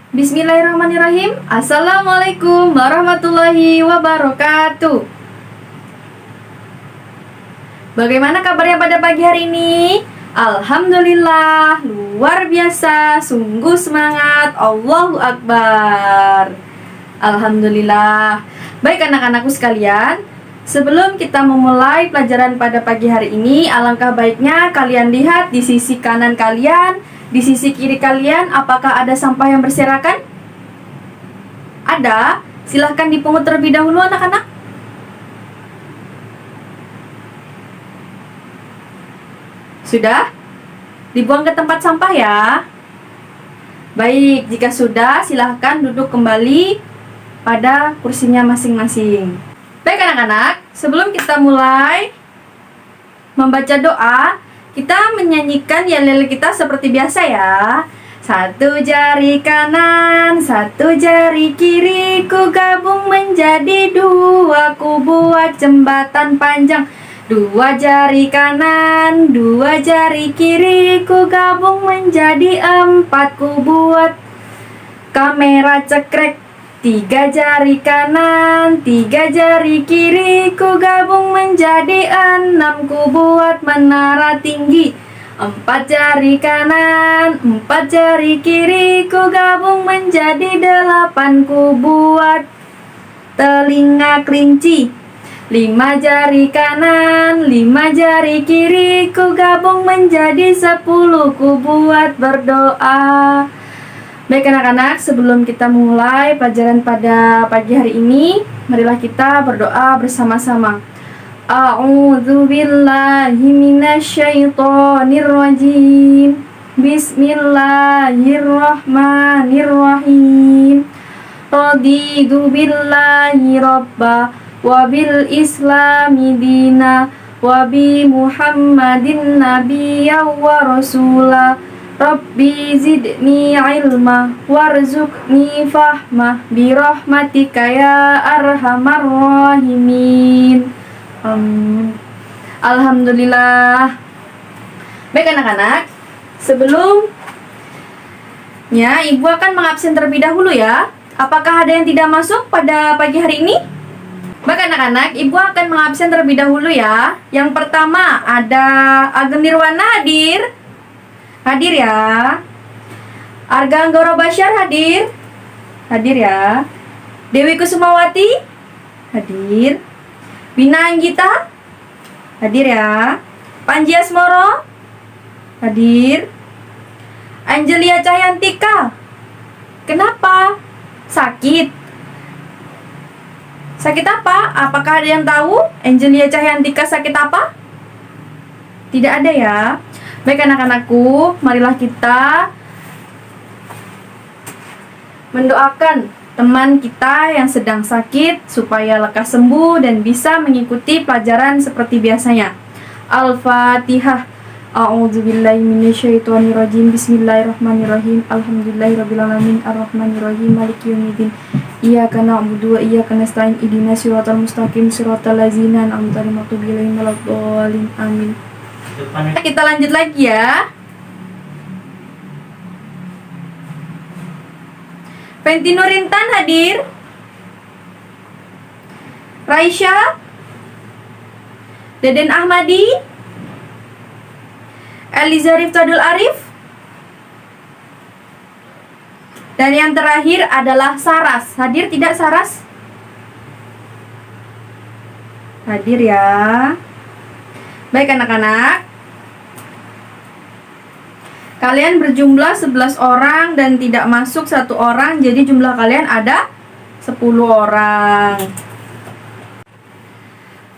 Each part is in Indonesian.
Bismillahirrahmanirrahim. Assalamualaikum warahmatullahi wabarakatuh. Bagaimana kabarnya pada pagi hari ini? Alhamdulillah, luar biasa, sungguh semangat, Allahu Akbar. Alhamdulillah. Baik anak-anakku sekalian, sebelum kita memulai pelajaran pada pagi hari ini, alangkah baiknya kalian lihat di sisi kanan kalian, di sisi kiri kalian, apakah ada sampah yang berserakan? Ada? Silahkan dipungut terlebih dahulu anak-anak. Sudah? Dibuang ke tempat sampah ya. Baik, jika sudah, silahkan duduk kembali pada kursinya masing-masing. Baik anak-anak, sebelum kita mulai membaca doa, kita menyanyikan yel-yel kita seperti biasa ya. Satu jari kanan, satu jari kiri, ku gabung menjadi dua, ku buat jembatan panjang. Dua jari kanan, dua jari kiri, ku gabung menjadi empat, ku buat kamera cekrek. Tiga jari kanan, tiga jari kiri, ku gabung menjadi enam, ku buat menara tinggi. Empat jari kanan, empat jari kiri, ku gabung menjadi delapan, ku buat telinga kelinci. Lima jari kanan, lima jari kiri, ku gabung menjadi 10, ku buat berdoa. Baik anak-anak, sebelum kita mulai pelajaran pada pagi hari ini, marilah kita berdoa bersama-sama. A'udzu billahi minasyaitonir rajim. Bismillahirrahmanirrahim. Raditu billahi rabba wa bil islami dina wa bi Muhammadin nabiyya wa rasula. Rabbi zidni ilma warzuqni fahmah birahmatika ya arhamar rahimin. Alhamdulillah. Baik anak-anak, sebelumnya Ibu akan mengabsen terlebih dahulu ya. Apakah ada yang tidak masuk pada pagi hari ini? Baik anak-anak, Ibu akan mengabsen terlebih dahulu ya. Yang pertama ada Ageng Nirwana hadir. Hadir ya. Arga Anggoro Basyar hadir. Hadir ya. Dewi Kusumawati hadir. Bina Anggita hadir ya. Panji Asmoro hadir. Angelia Cahyantika. Kenapa? Sakit. Sakit apa? Apakah ada yang tahu Angelia Cahyantika sakit apa? Tidak ada ya. Baik anak-anakku, marilah kita mendoakan teman kita yang sedang sakit supaya lekas sembuh dan bisa mengikuti pelajaran seperti biasanya. Al-Fatihah. A'udzubillahi minasyaitonirrajim. Bismillahirrahmanirrahim. Alhamdulillahirabbil alamin arrahmanirrahim maliki yaumiddin. Iyyaka na'budu wa iyyaka nasta'in. Ihdinas siratal mustaqim siratal ladzina an'amta 'alaihim ghairil maghdubi 'alaihim waladdallin. Amin. Kita lanjut lagi ya. Fenty Nurintan hadir. Raisya. Deden Ahmadi. Eliza Riftadul Arif. Dan yang terakhir adalah Saras. Hadir tidak Saras? Hadir ya. Baik anak-anak, kalian berjumlah 11 orang dan tidak masuk 1 orang, jadi jumlah kalian ada 10 orang.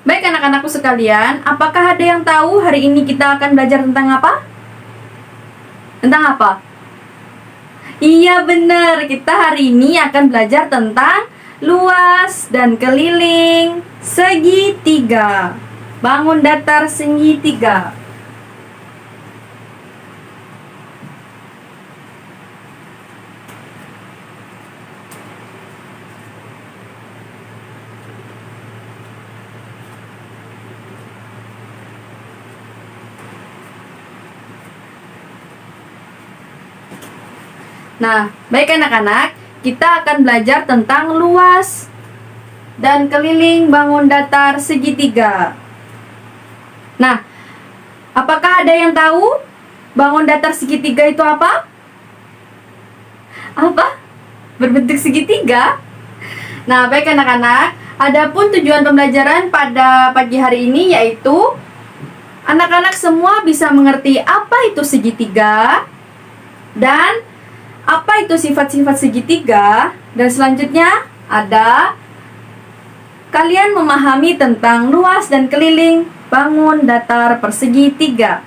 Baik anak-anakku sekalian, apakah ada yang tahu hari ini kita akan belajar tentang apa? Tentang apa? Iya benar, kita hari ini akan belajar tentang luas dan keliling segitiga. Bangun datar segitiga. Nah, baik anak-anak, kita akan belajar tentang luas dan keliling bangun datar segitiga. Nah, apakah ada yang tahu bangun datar segitiga itu apa? Apa? Berbentuk segitiga? Nah, baik anak-anak, adapun tujuan pembelajaran pada pagi hari ini yaitu anak-anak semua bisa mengerti apa itu segitiga dan apa itu sifat-sifat segitiga, dan selanjutnya ada kalian memahami tentang luas dan keliling bangun datar persegi tiga.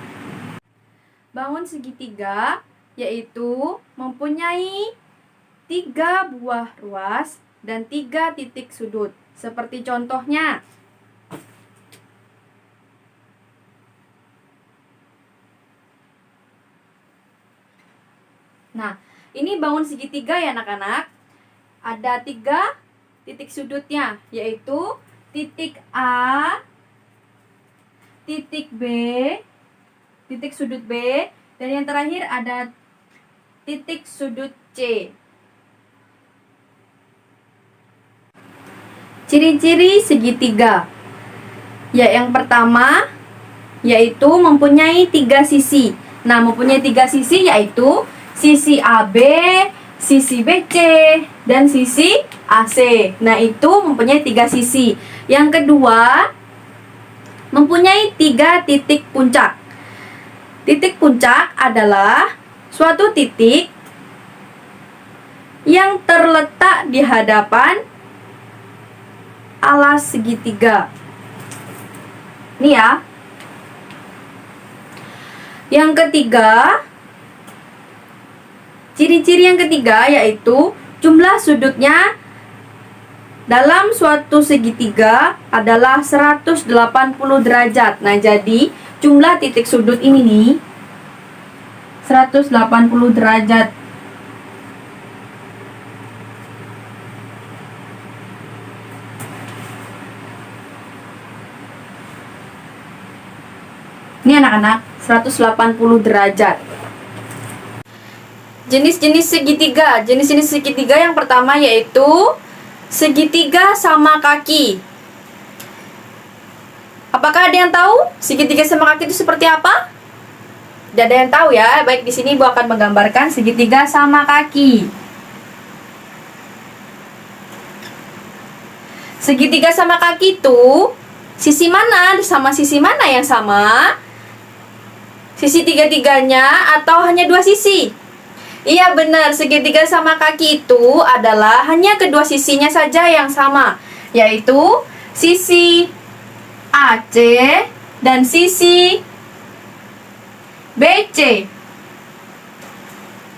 Bangun segitiga yaitu mempunyai 3 buah ruas dan 3 titik sudut. Seperti contohnya, nah, ini bangun segitiga ya anak-anak. Ada 3 titik sudutnya, yaitu titik A, titik B, titik sudut B, dan yang terakhir ada titik sudut C. Ciri-ciri segitiga. Ya, yang pertama yaitu mempunyai 3 sisi. Nah, mempunyai 3 sisi yaitu sisi AB, sisi BC, dan sisi AC. Nah, itu mempunyai 3 sisi. Yang kedua, mempunyai 3 titik puncak. Titik puncak adalah suatu titik yang terletak di hadapan alas segitiga. Ini ya. Yang ketiga, ciri-ciri yang ketiga yaitu jumlah sudutnya dalam suatu segitiga adalah 180 derajat. Nah, jadi jumlah titik sudut ini nih 180 derajat. Ini anak-anak, 180 derajat. Jenis-jenis segitiga. Jenis-jenis segitiga yang pertama yaitu segitiga sama kaki. Apakah ada yang tahu segitiga sama kaki itu seperti apa? Tidak ada yang tahu ya. Baik, di sini Ibu akan menggambarkan segitiga sama kaki. Segitiga sama kaki itu sisi mana sama sisi mana yang sama? Sisi tiga-tiganya atau hanya 2 sisi? Iya benar, segitiga sama kaki itu adalah hanya kedua sisinya saja yang sama, yaitu sisi AC dan sisi BC.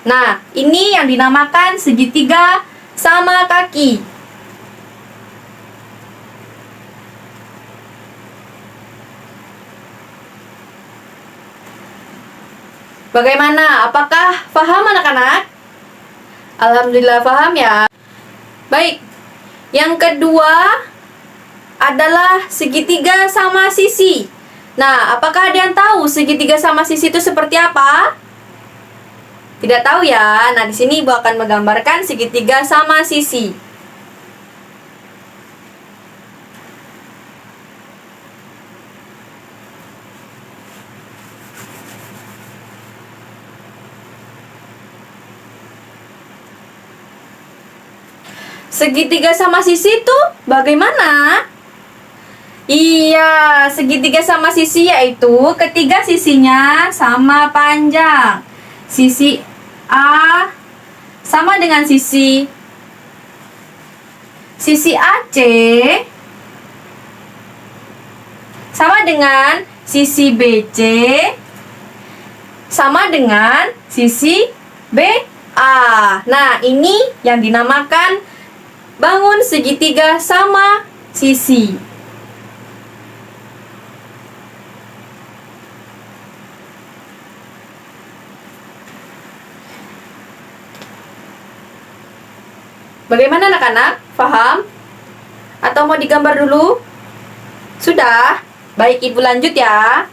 Nah, ini yang dinamakan segitiga sama kaki. Bagaimana? Apakah paham anak-anak? Alhamdulillah paham ya. Baik, yang kedua adalah segitiga sama sisi. Nah, apakah ada yang tahu segitiga sama sisi itu seperti apa? Tidak tahu ya. Nah, di sini Ibu akan menggambarkan segitiga sama sisi. Segitiga sama sisi itu bagaimana? Iya, segitiga sama sisi yaitu ketiga sisinya sama panjang. Sisi A sama dengan sisi AC sama dengan sisi BC sama dengan sisi BA. Nah, ini yang dinamakan bangun segitiga sama sisi. Bagaimana anak-anak? Paham? Atau mau digambar dulu? Sudah? Baik, Ibu lanjut ya.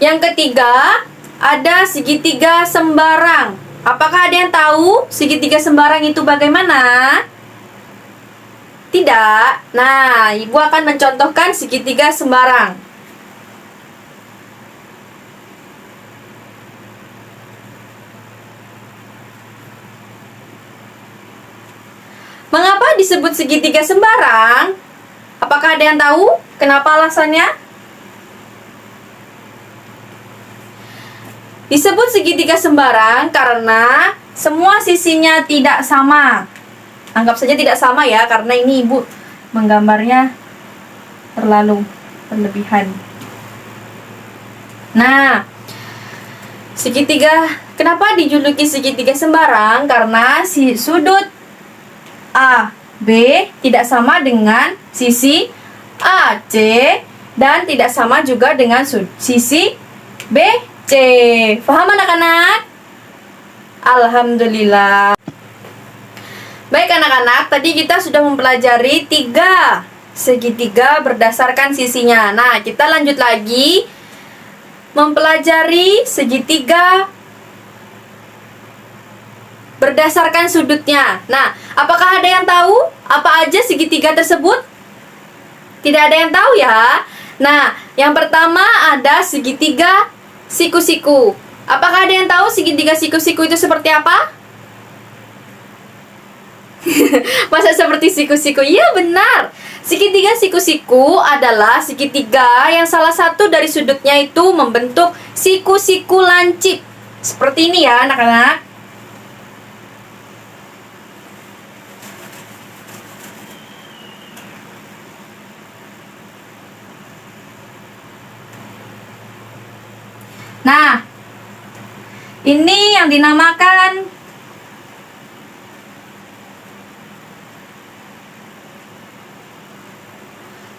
Yang ketiga ada segitiga sembarang. Apakah ada yang tahu segitiga sembarang itu bagaimana? Tidak. Nah, Ibu akan mencontohkan segitiga sembarang. Mengapa disebut segitiga sembarang? Apakah ada yang tahu kenapa alasannya? Disebut segitiga sembarang karena semua sisinya tidak sama. Anggap saja tidak sama ya, karena ini Ibu menggambarnya terlalu berlebihan. Nah, segitiga, kenapa dijuluki segitiga sembarang? Karena si sudut A, B tidak sama dengan sisi A, C, dan tidak sama juga dengan sisi B, C. Paham anak-anak? Alhamdulillah. Baik anak-anak, tadi kita sudah mempelajari 3 segitiga berdasarkan sisinya. Nah, kita lanjut lagi mempelajari segitiga berdasarkan sudutnya. Nah, apakah ada yang tahu apa aja segitiga tersebut? Tidak ada yang tahu ya. Nah, yang pertama ada segitiga siku-siku. Apakah ada yang tahu segitiga siku-siku itu seperti apa? Masa seperti siku-siku? Iya benar. Segitiga siku-siku adalah segitiga yang salah satu dari sudutnya itu membentuk siku-siku lancip. Seperti ini ya anak-anak. Nah, ini yang dinamakan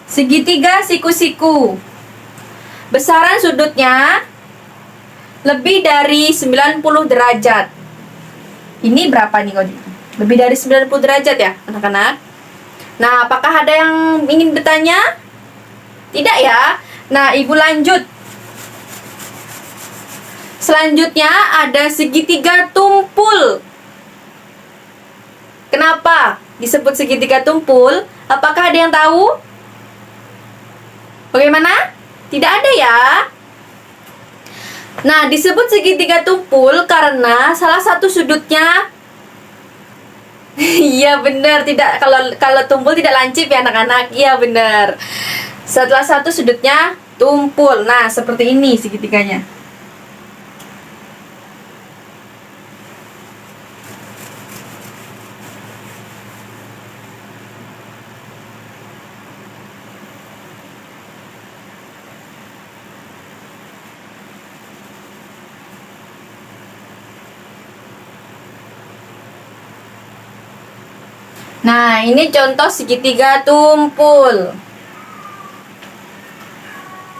segitiga siku-siku. Besaran sudutnya lebih dari 90 derajat. Ini berapa nih kok? Lebih dari 90 derajat ya, anak-anak? Nah, apakah ada yang ingin bertanya? Tidak ya? Nah, Ibu lanjut. Selanjutnya ada segitiga tumpul. Kenapa disebut segitiga tumpul? Apakah ada yang tahu? Bagaimana? Tidak ada ya. Nah, disebut segitiga tumpul karena salah satu sudutnya iya benar, tidak, kalau tumpul tidak lancip ya anak-anak. Iya benar. Setelah satu sudutnya tumpul. Nah, seperti ini segitiganya. Nah, ini contoh segitiga tumpul.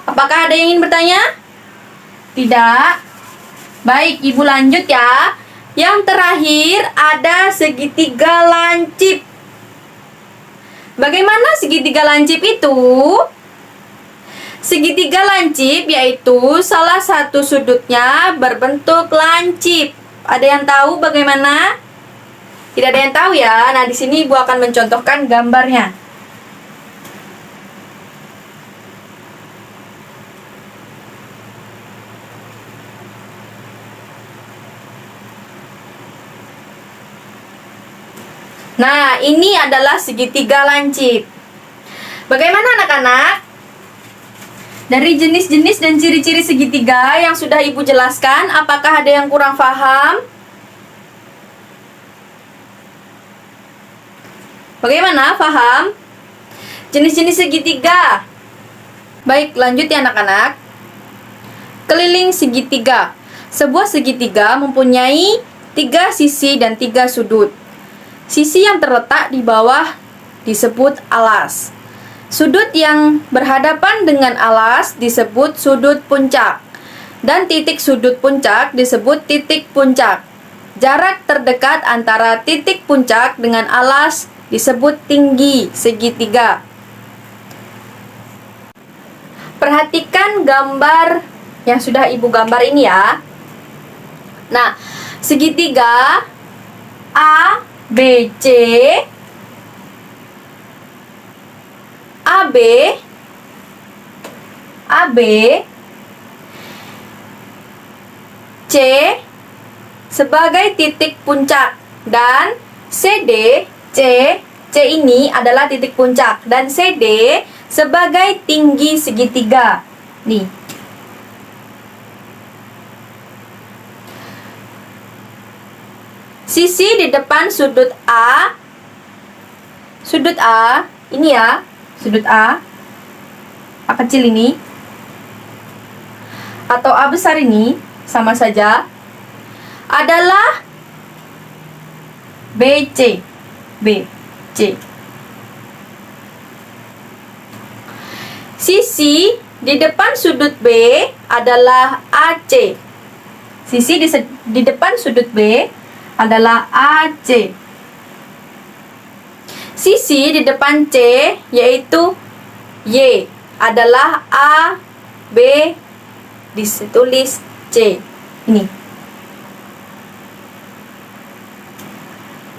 Apakah ada yang ingin bertanya? Tidak. Baik, Ibu lanjut ya. Yang terakhir ada segitiga lancip. Bagaimana segitiga lancip itu? Segitiga lancip yaitu salah satu sudutnya berbentuk lancip. Ada yang tahu bagaimana? Tidak ada yang tahu ya. Nah, di sini Ibu akan mencontohkan gambarnya. Nah, ini adalah segitiga lancip. Bagaimana anak-anak? Dari jenis-jenis dan ciri-ciri segitiga yang sudah Ibu jelaskan, apakah ada yang kurang paham? Bagaimana? Paham? Jenis-jenis segitiga. Baik, lanjut ya anak-anak. Keliling segitiga. Sebuah segitiga mempunyai 3 sisi dan 3 sudut. Sisi yang terletak di bawah disebut alas. Sudut yang berhadapan dengan alas disebut sudut puncak. Dan titik sudut puncak disebut titik puncak. Jarak terdekat antara titik puncak dengan alas disebut tinggi segitiga. Perhatikan gambar yang sudah Ibu gambar ini ya. Nah, segitiga A, B, C, AB, AB, C sebagai titik puncak dan CD, C ini adalah titik puncak dan CD sebagai tinggi segitiga. Nih. Sisi di depan sudut A ini ya, sudut A kecil ini atau A besar ini sama saja adalah BC. Sisi di depan sudut B adalah AC. Sisi di depan sudut B adalah AC. Sisi di depan C yaitu Y adalah A, B, ditulis C.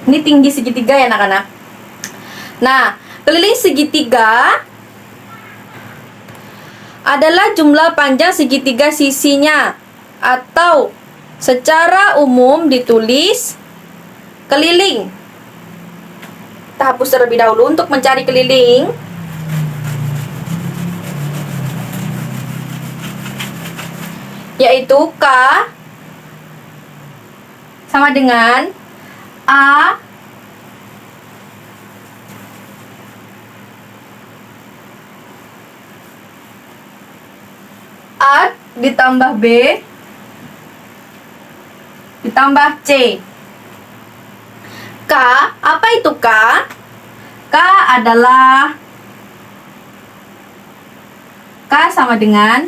Ini tinggi segitiga ya anak-anak. Nah, keliling segitiga adalah jumlah panjang segitiga sisinya, atau secara umum ditulis keliling. Kita hapus terlebih dahulu untuk mencari keliling. Yaitu K sama dengan A ditambah B ditambah C. K, apa itu K? K adalah K sama dengan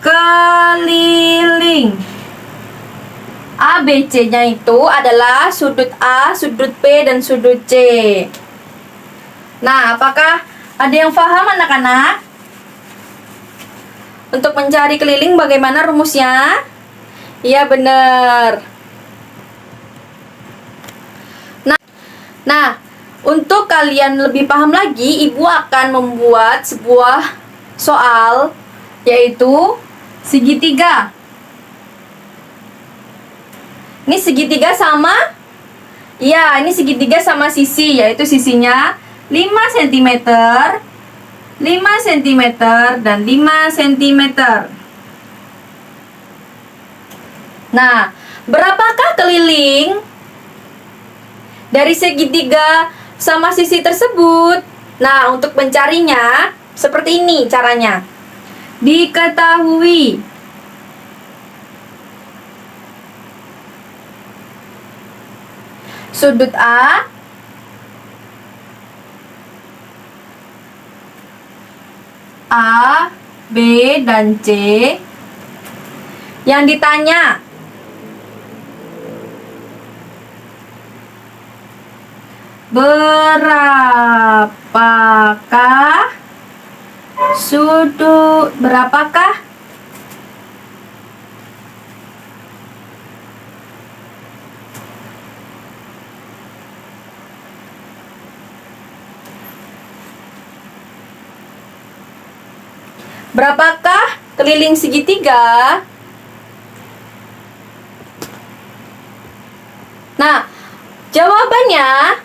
keliling. A, B, C-nya itu adalah sudut A, sudut B, dan sudut C. Nah, apakah ada yang paham anak-anak? Untuk mencari keliling bagaimana rumusnya? Iya, benar. Nah, untuk kalian lebih paham lagi, Ibu akan membuat sebuah soal, yaitu segitiga. Ini segitiga sama? Ya, ini segitiga sama sisi, yaitu sisinya 5 cm, 5 cm, dan 5 cm. Nah, berapakah keliling dari segitiga sama sisi tersebut? Nah, untuk mencarinya, seperti ini caranya. Diketahui sudut A, B, dan C. Yang ditanya, berapakah berapakah keliling segitiga? Nah, jawabannya,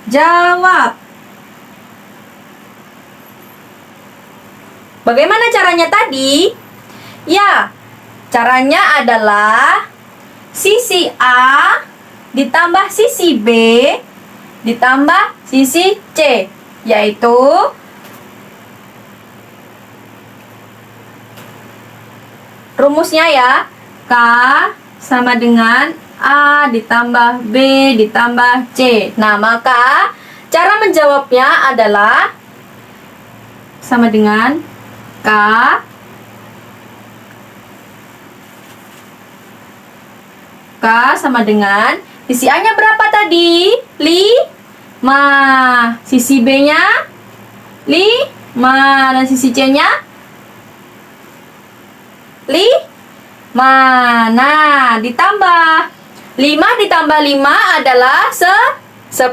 jawab. Bagaimana caranya tadi? Ya, caranya adalah sisi A ditambah sisi B ditambah sisi C, yaitu rumusnya ya, K sama dengan A ditambah B ditambah C. Nah, maka cara menjawabnya adalah sama dengan K sama dengan sisi A-nya berapa tadi? 5. Sisi B-nya 5 dan sisi C-nya 5. Mana? Ditambah. 5 ditambah 5 adalah 10. 10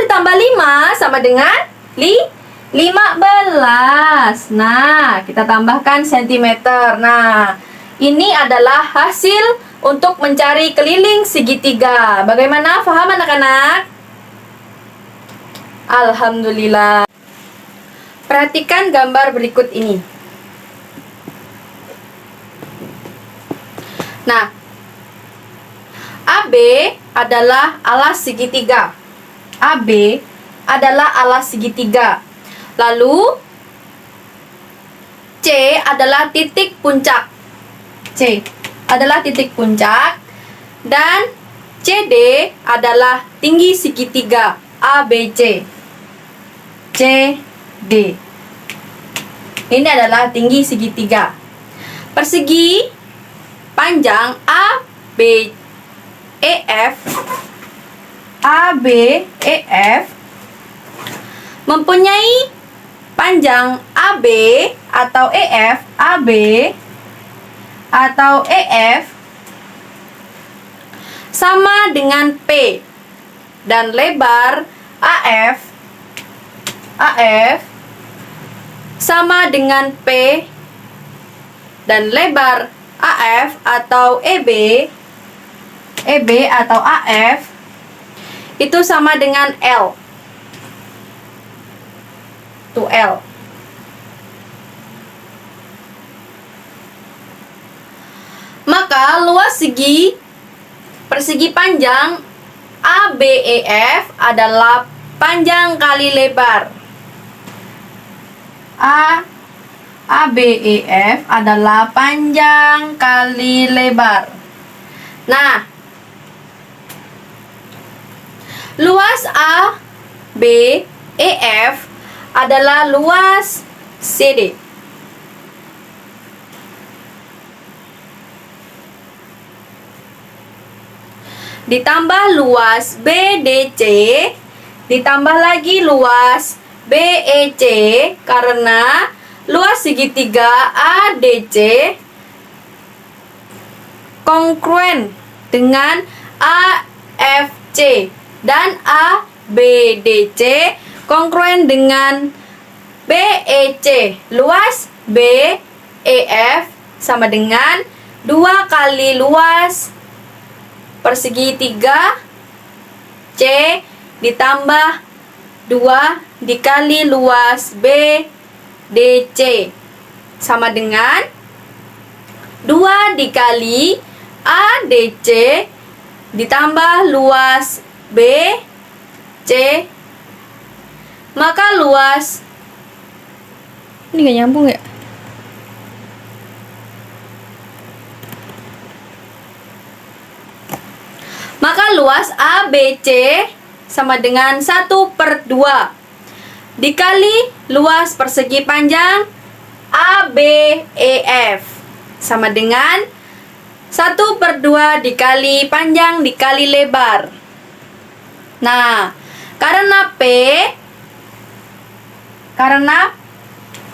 ditambah 5 sama dengan 15. Nah, kita tambahkan sentimeter. Nah, ini adalah hasil untuk mencari keliling segitiga. Bagaimana? Paham anak-anak? Alhamdulillah. Perhatikan gambar berikut ini. Nah, AB adalah alas segitiga. AB adalah alas segitiga. Lalu C adalah titik puncak. C adalah titik puncak. Dan CD adalah tinggi segitiga ABC. CD. Ini adalah tinggi segitiga. Persegi panjang ABEF mempunyai panjang AB atau EF sama dengan P dan lebar AF sama dengan P dan lebar AF atau EB atau AF itu sama dengan L. Tuh L. Maka luas persegi panjang ABEF adalah panjang kali lebar. ABEF adalah panjang kali lebar. Nah, luas ABEF adalah luas CD. Ditambah luas BDC, ditambah lagi luas BEC, karena luas segitiga ADC kongruen dengan AFC dan ABDC kongruen dengan BEC. Luas BEF sama dengan 2 kali luas persegi 3 C ditambah 2 dikali luas BDC sama dengan 2 dikali ADC ditambah luas BC. Maka luas ini gak nyambung ya? Maka luas ABC sama dengan 1/2 dikali luas persegi panjang ABEF sama dengan 1/2 dikali panjang dikali lebar. Nah, karena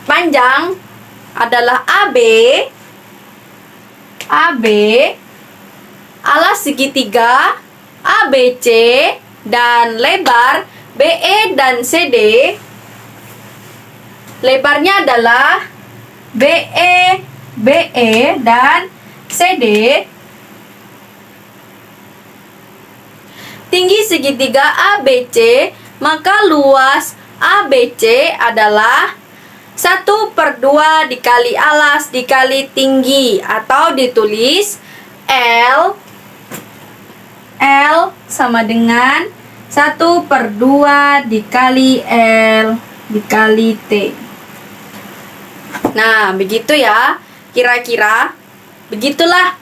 panjang adalah AB, alas segitiga ABC dan lebar BE dan CD, lebarnya adalah BE dan CD. Tinggi segitiga ABC, maka luas ABC adalah 1/2 dikali alas dikali tinggi, atau ditulis L sama dengan 1/2 dikali L dikali T. Nah, begitu ya. Kira-kira begitulah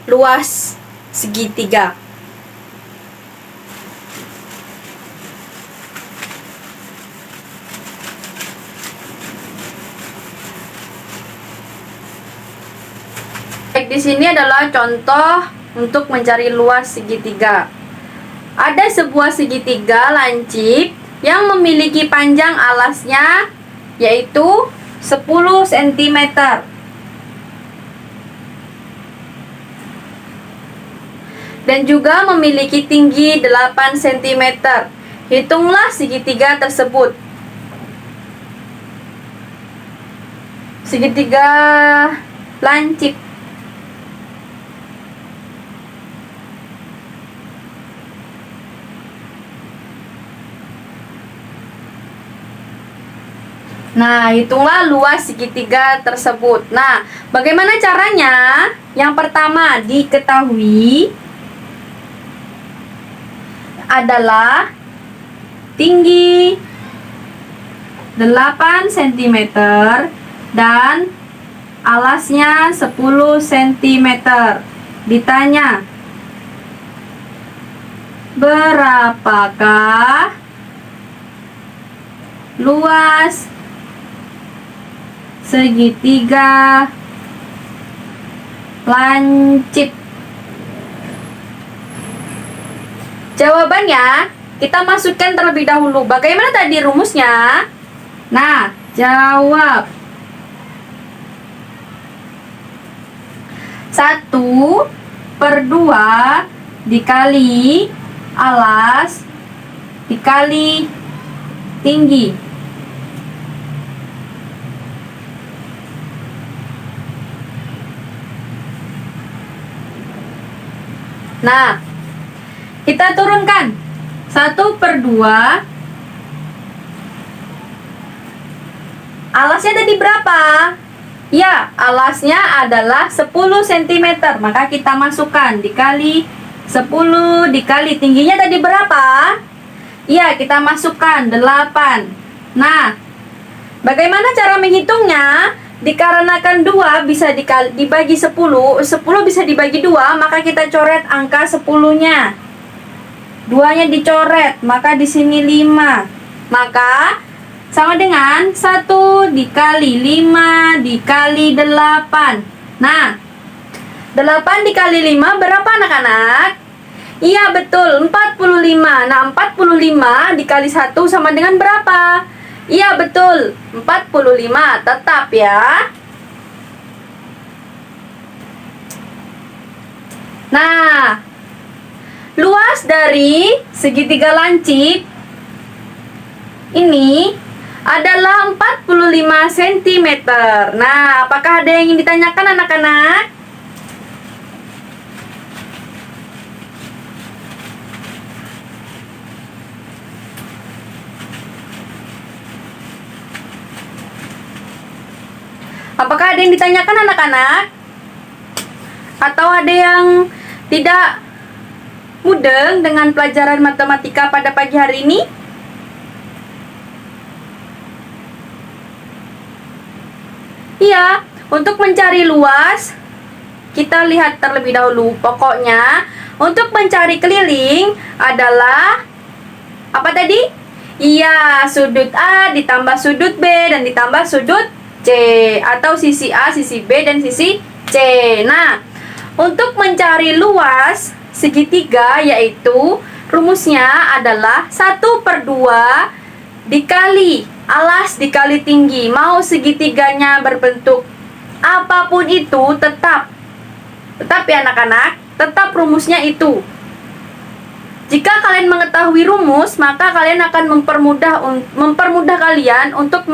luas segitiga. Baik, di sini adalah contoh untuk mencari luas segitiga. Ada sebuah segitiga lancip yang memiliki panjang alasnya yaitu 10 cm. Dan juga memiliki tinggi 8 cm. Hitunglah segitiga tersebut. Segitiga lancip. Nah, hitunglah luas segitiga tersebut. Nah, bagaimana caranya? Yang pertama diketahui adalah tinggi 8 cm dan alasnya 10 cm. Ditanya, berapakah luas segitiga lancip? Jawabannya kita masukkan terlebih dahulu. Bagaimana tadi rumusnya? Nah, jawab. 1/2 dikali alas dikali tinggi. Nah, kita turunkan 1/2. Alasnya tadi berapa? Ya, alasnya adalah 10 cm. Maka kita masukkan dikali 10 dikali tingginya tadi berapa? Ya, kita masukkan 8. Nah, bagaimana cara menghitungnya? Dikarenakan 2 bisa dibagi 10, 10 bisa dibagi 2, maka kita coret angka 10-nya. 2-nya dicoret, maka di sini 5. Maka sama dengan 1 dikali 5 dikali 8. Nah, 8 dikali 5 berapa anak-anak? Iya betul, 45. Nah, 45 dikali 1 sama dengan berapa? Iya betul, 45. Tetap ya. Nah, luas dari segitiga lancip ini adalah 45 cm. Nah, apakah ada yang ingin ditanyakan anak-anak? Apakah ada yang ditanyakan anak-anak? Atau ada yang tidak mudeng dengan pelajaran matematika pada pagi hari ini? Iya, untuk mencari luas, kita lihat terlebih dahulu. Pokoknya, untuk mencari keliling adalah apa tadi? Iya, sudut A ditambah sudut B dan ditambah sudut C, atau sisi A, sisi B, dan sisi C. Nah, untuk mencari luas segitiga, yaitu rumusnya adalah 1/2 dikali alas dikali tinggi. Mau segitiganya berbentuk apapun itu, tetap ya anak-anak, tetap rumusnya itu. Jika kalian mengetahui rumus, maka kalian akan mempermudah kalian untuk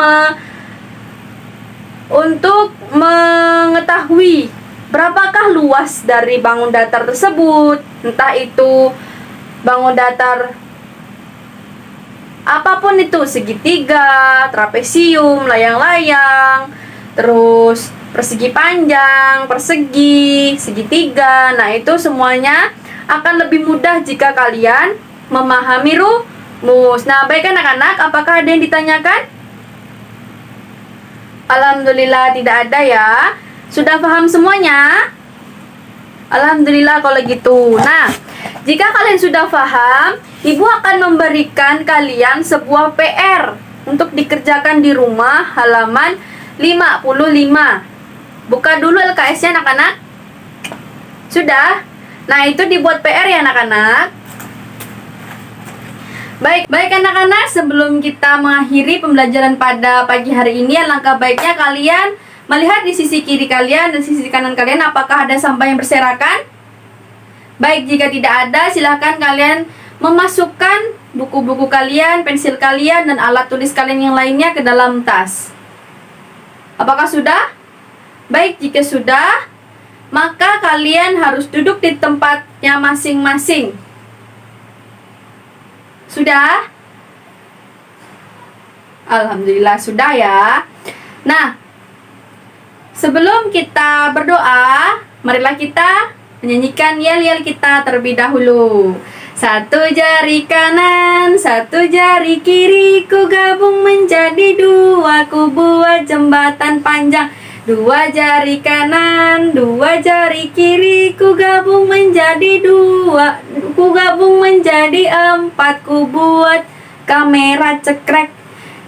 mengetahui berapakah luas dari bangun datar tersebut. Entah itu bangun datar apapun itu, segitiga, trapesium, layang-layang, terus persegi panjang, persegi, segitiga. Nah, itu semuanya akan lebih mudah jika kalian memahami rumus. Nah, baik anak-anak, apakah ada yang ditanyakan? Alhamdulillah tidak ada ya. Sudah paham semuanya? Alhamdulillah kalau gitu. Nah, jika kalian sudah paham, Ibu akan memberikan kalian sebuah PR untuk dikerjakan di rumah halaman 55. Buka dulu LKS-nya anak-anak. Sudah? Nah, itu dibuat PR ya anak-anak. Baik anak-anak, sebelum kita mengakhiri pembelajaran pada pagi hari ini, alangkah baiknya kalian melihat di sisi kiri kalian dan sisi kanan kalian apakah ada sampah yang berserakan. Baik, jika tidak ada, silahkan kalian memasukkan buku-buku kalian, pensil kalian, dan alat tulis kalian yang lainnya ke dalam tas. Apakah sudah? Baik, jika sudah, maka kalian harus duduk di tempatnya masing-masing. Sudah? Alhamdulillah sudah ya. Nah, sebelum kita berdoa, marilah kita menyanyikan yel-yel kita terlebih dahulu. Satu jari kanan, satu jari kiri, ku gabung menjadi dua, ku buat jembatan panjang. Dua jari kanan, dua jari kiri, ku gabung menjadi dua, ku gabung menjadi empat, ku buat kamera cekrek.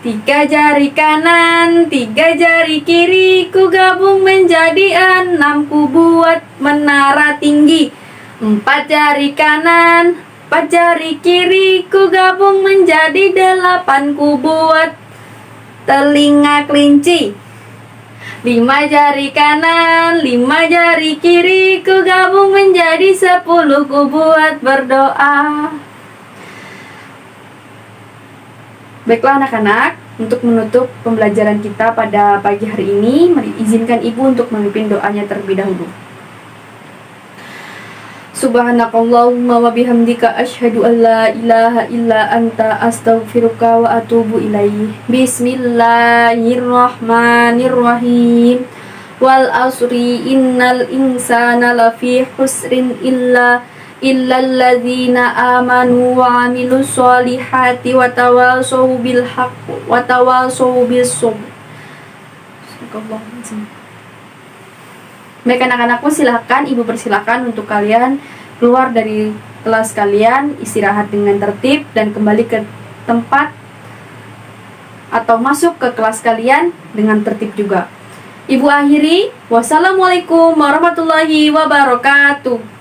Tiga jari kanan, tiga jari kiri, ku gabung menjadi enam, ku buat menara tinggi. Empat jari kanan, empat jari kiri, ku gabung menjadi delapan, ku buat telinga kelinci. Lima jari kanan, lima jari kiri, ku gabung menjadi 10, ku buat berdoa. Baiklah anak-anak, untuk menutup pembelajaran kita pada pagi hari ini, mari izinkan ibu untuk memimpin doanya terlebih dahulu. Subhanakallahumma wa bihamdika asyhadu an la ilaha illa anta astaghfiruka wa atubu ilaih. Bismillahirrahmanirrahim. Wal asri innal insana lafi husrin illa alladzina amanu wa amilus solihati wa tawassaw bil haqq wa tawassaw bis sabr. Baik anak-anakku, silahkan ibu persilahkan untuk kalian keluar dari kelas kalian, istirahat dengan tertib dan kembali ke tempat atau masuk ke kelas kalian dengan tertib juga. Ibu akhiri, wassalamualaikum warahmatullahi wabarakatuh.